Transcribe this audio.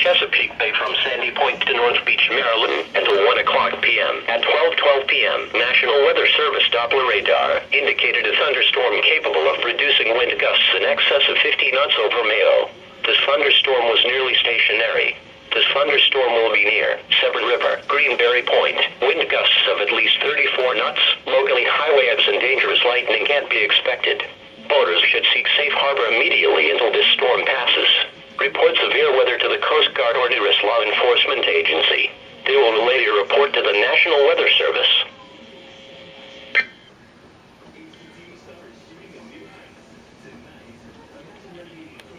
Chesapeake Bay from Sandy Point to North Beach, Maryland, until 1 o'clock p.m. At 12:12 p.m., National Weather Service Doppler radar indicated a thunderstorm capable of producing wind gusts in excess of 50 knots over Mayo. This thunderstorm was nearly stationary. This thunderstorm will be near Severn River, Greenberry Point. Wind gusts of at least 34 knots. Locally, high waves and dangerous lightning can't be expected. Boaters should seek safe harbor immediately until this storm passes. Report severe weather to the Coast Guard or nearest law enforcement agency. They will relay your report to the National Weather Service.